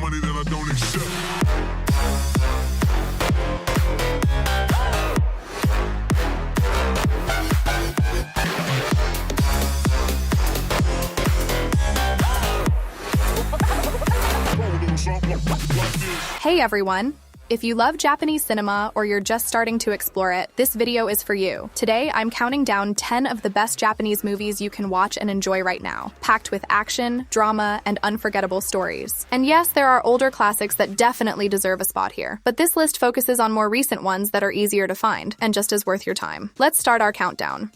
money that I don't accept. Hey everyone! If you love Japanese cinema or you're just starting to explore it, this video is for you. Today, I'm counting down 10 of the best Japanese movies you can watch and enjoy right now, packed with action, drama, and unforgettable stories. And yes, there are older classics that definitely deserve a spot here, but this list focuses on more recent ones that are easier to find and just as worth your time. Let's start our countdown.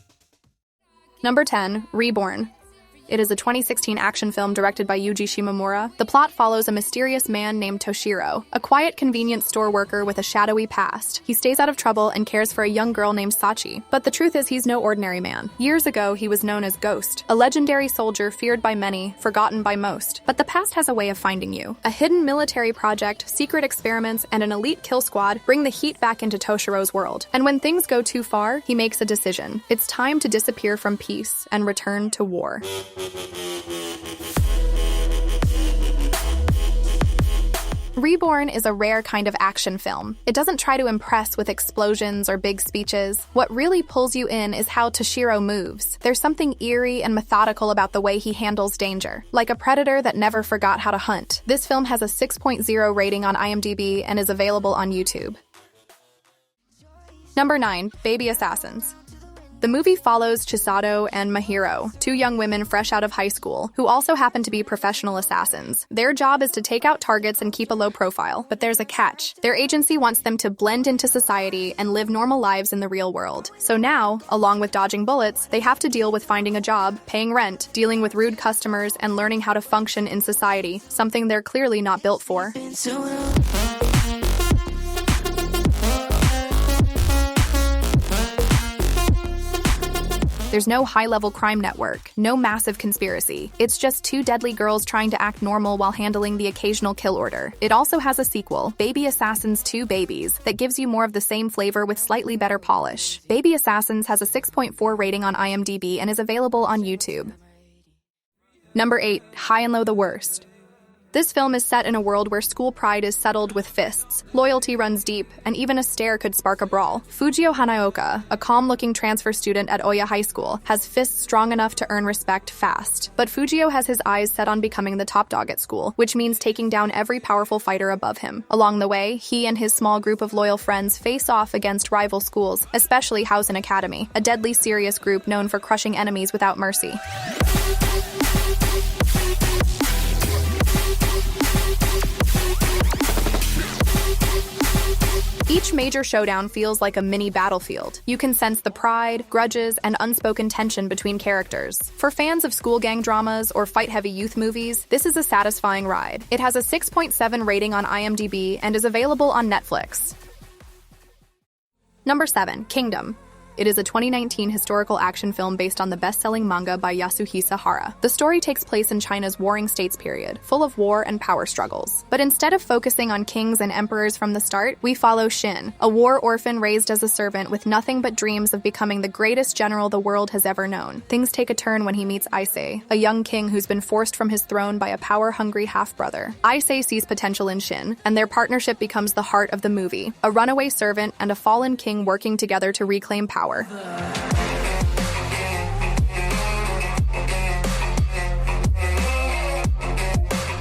Number 10, Reborn. It is a 2016 action film directed by Yuji Shimomura. The plot follows a mysterious man named Toshiro, a quiet convenience store worker with a shadowy past. He stays out of trouble and cares for a young girl named Sachi. But the truth is he's no ordinary man. Years ago, he was known as Ghost, a legendary soldier feared by many, forgotten by most. But the past has a way of finding you. A hidden military project, secret experiments, and an elite kill squad bring the heat back into Toshiro's world. And when things go too far, he makes a decision. It's time to disappear from peace and return to war. Reborn is a rare kind of action film. It doesn't try to impress with explosions or big speeches. What really pulls you in is how Toshiro moves. There's something eerie and methodical about the way he handles danger, like a predator that never forgot how to hunt. This film has a 6.0 rating on IMDb and is available on YouTube. Number 9, Baby Assassins. The movie follows Chisato and Mahiro, two young women fresh out of high school, who also happen to be professional assassins. Their job is to take out targets and keep a low profile, but there's a catch. Their agency wants them to blend into society and live normal lives in the real world. So now, along with dodging bullets, they have to deal with finding a job, paying rent, dealing with rude customers, and learning how to function in society, something they're clearly not built for. There's no high-level crime network, no massive conspiracy. It's just two deadly girls trying to act normal while handling the occasional kill order. It also has a sequel, Baby Assassins 2 Babies, that gives you more of the same flavor with slightly better polish. Baby Assassins has a 6.4 rating on IMDb and is available on YouTube. Number 8, High and Low the Worst. This film is set in a world where school pride is settled with fists, loyalty runs deep, and even a stare could spark a brawl. Fujio Hanaoka, a calm-looking transfer student at Oya High School, has fists strong enough to earn respect fast. But Fujio has his eyes set on becoming the top dog at school, which means taking down every powerful fighter above him. Along the way, he and his small group of loyal friends face off against rival schools, especially Housen Academy, a deadly serious group known for crushing enemies without mercy. Each major showdown feels like a mini battlefield. You can sense the pride, grudges, and unspoken tension between characters. For fans of school gang dramas or fight-heavy youth movies, this is a satisfying ride. It has a 6.7 rating on IMDb and is available on Netflix. Number 7, Kingdom. It is a 2019 historical action film based on the best-selling manga by Yasuhisa Hara. The story takes place in China's Warring States period, full of war and power struggles. But instead of focusing on kings and emperors from the start, we follow Shin, a war orphan raised as a servant with nothing but dreams of becoming the greatest general the world has ever known. Things take a turn when he meets Issei, a young king who's been forced from his throne by a power-hungry half-brother. Issei sees potential in Shin, and their partnership becomes the heart of the movie, a runaway servant and a fallen king working together to reclaim power.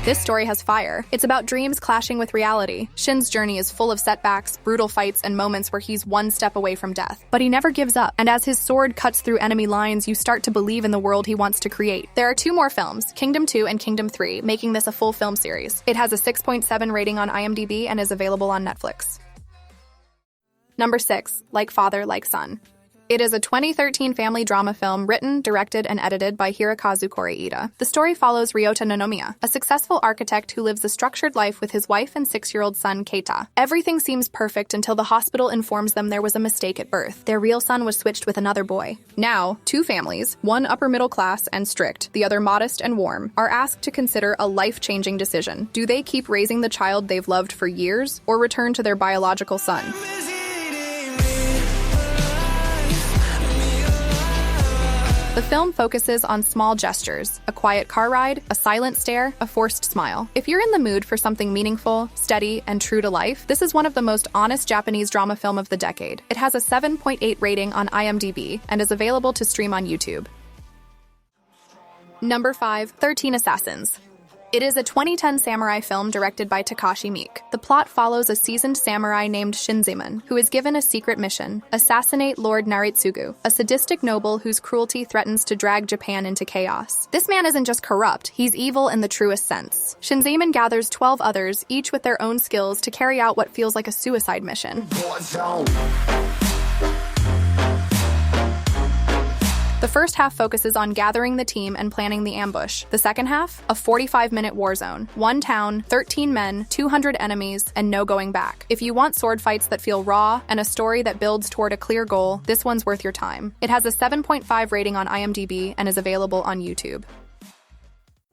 This story has fire. It's about dreams clashing with reality. Shin's journey is full of setbacks, brutal fights, and moments where he's one step away from death. But he never gives up, and as his sword cuts through enemy lines, you start to believe in the world he wants to create. There are 2 more films, Kingdom 2 and Kingdom 3, making this a full film series. It has a 6.7 rating on IMDb and is available on Netflix. Number 6, Like Father, Like Son. It is a 2013 family drama film written, directed, and edited by Hirokazu Koreeda. The story follows Ryota Nanomiya, a successful architect who lives a structured life with his wife and 6-year-old son, Keita. Everything seems perfect until the hospital informs them there was a mistake at birth. Their real son was switched with another boy. Now, 2 families, one upper middle class and strict, the other modest and warm, are asked to consider a life-changing decision. Do they keep raising the child they've loved for years, or return to their biological son? The film focuses on small gestures, a quiet car ride, a silent stare, a forced smile. If you're in the mood for something meaningful, steady, and true to life, this is one of the most honest Japanese drama film of the decade. It has a 7.8 rating on IMDb and is available to stream on YouTube. Number 5, 13 Assassins. It is a 2010 samurai film directed by Takashi Miike. The plot follows a seasoned samurai named Shinzaemon, who is given a secret mission: assassinate Lord Naritsugu, a sadistic noble whose cruelty threatens to drag Japan into chaos. This man isn't just corrupt, he's evil in the truest sense. Shinzaemon gathers 12 others, each with their own skills, to carry out what feels like a suicide mission. The first half focuses on gathering the team and planning the ambush. The second half, a 45-minute war zone. 1 town, 13 men, 200 enemies, and no going back. If you want sword fights that feel raw and a story that builds toward a clear goal, this one's worth your time. It has a 7.5 rating on IMDb and is available on YouTube.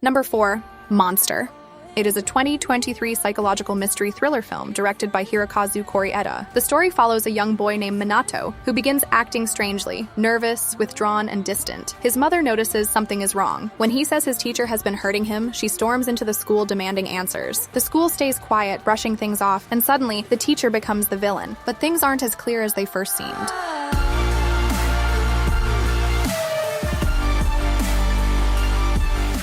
Number 4, Monster. It is a 2023 psychological mystery thriller film directed by Hirokazu Koreeda. The story follows a young boy named Minato who begins acting strangely, nervous, withdrawn, and distant. His mother notices something is wrong. When he says his teacher has been hurting him, she storms into the school demanding answers. The school stays quiet, brushing things off, and suddenly, the teacher becomes the villain. But things aren't as clear as they first seemed.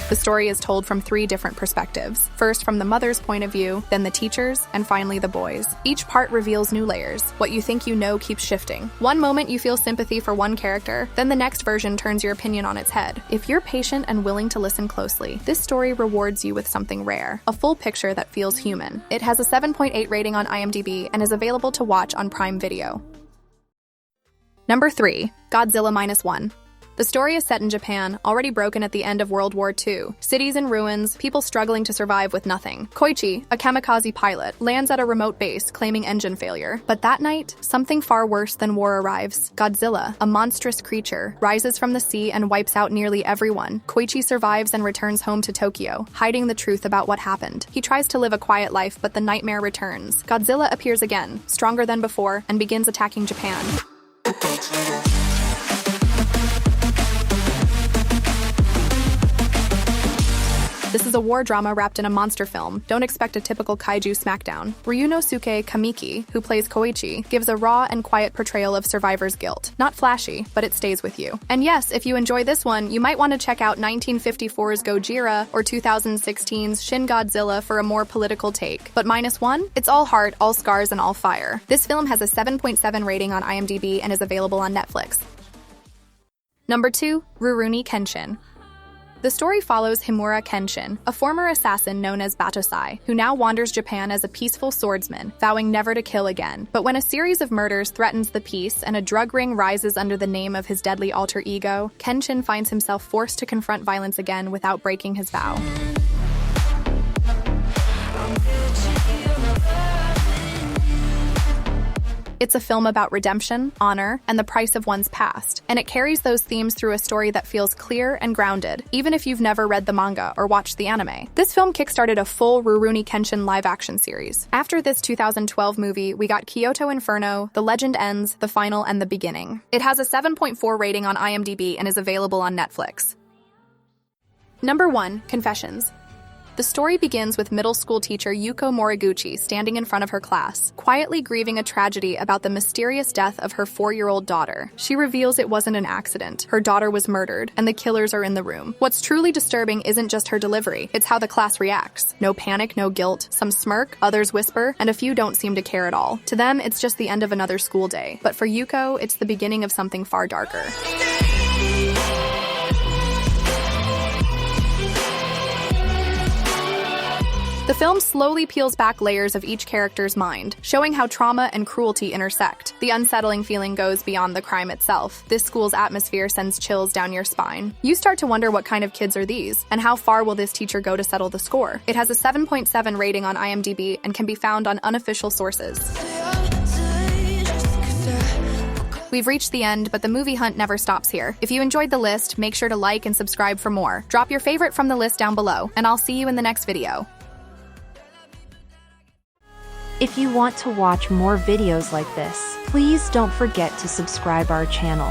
The story is told from 3 different perspectives. First from the mother's point of view, then the teacher's, and finally the boy's. Each part reveals new layers. What you think you know keeps shifting. One moment you feel sympathy for one character, then the next version turns your opinion on its head. If you're patient and willing to listen closely, this story rewards you with something rare, a full picture that feels human. It has a 7.8 rating on IMDb and is available to watch on Prime Video. Number 3, Godzilla -1. The story is set in Japan, already broken at the end of World War II. Cities in ruins, people struggling to survive with nothing. Koichi, a kamikaze pilot, lands at a remote base claiming engine failure. But that night, something far worse than war arrives. Godzilla, a monstrous creature, rises from the sea and wipes out nearly everyone. Koichi survives and returns home to Tokyo, hiding the truth about what happened. He tries to live a quiet life, but the nightmare returns. Godzilla appears again, stronger than before, and begins attacking Japan. This is a war drama wrapped in a monster film. Don't expect a typical kaiju smackdown. Ryunosuke Kamiki, who plays Koichi, gives a raw and quiet portrayal of survivor's guilt. Not flashy, but it stays with you. And yes, if you enjoy this one, you might want to check out 1954's Gojira or 2016's Shin Godzilla for a more political take. But -1? It's all heart, all scars, and all fire. This film has a 7.7 rating on IMDb and is available on Netflix. Number 2, Ruruni Kenshin. The story follows Himura Kenshin, a former assassin known as Batosai, who now wanders Japan as a peaceful swordsman, vowing never to kill again. But when a series of murders threatens the peace and a drug ring rises under the name of his deadly alter ego, Kenshin finds himself forced to confront violence again without breaking his vow. It's a film about redemption, honor, and the price of one's past, and it carries those themes through a story that feels clear and grounded, even if you've never read the manga or watched the anime. This film kickstarted a full Ruruni Kenshin live-action series. After this 2012 movie, we got Kyoto Inferno, The Legend Ends, The Final, and The Beginning. It has a 7.4 rating on IMDb and is available on Netflix. Number 1, Confessions. The story begins with middle school teacher Yuko Moriguchi standing in front of her class, quietly grieving a tragedy about the mysterious death of her 4-year-old daughter. She reveals it wasn't an accident. Her daughter was murdered, and the killers are in the room. What's truly disturbing isn't just her delivery, it's how the class reacts. No panic, no guilt. Some smirk, others whisper, and a few don't seem to care at all. To them, it's just the end of another school day. But for Yuko, it's the beginning of something far darker. The film slowly peels back layers of each character's mind, showing how trauma and cruelty intersect. The unsettling feeling goes beyond the crime itself. This school's atmosphere sends chills down your spine. You start to wonder what kind of kids are these, and how far will this teacher go to settle the score? It has a 7.7 rating on IMDb and can be found on unofficial sources. We've reached the end, but the movie hunt never stops here. If you enjoyed the list, make sure to like and subscribe for more. Drop your favorite from the list down below, and I'll see you in the next video. If you want to watch more videos like this, please don't forget to subscribe our channel.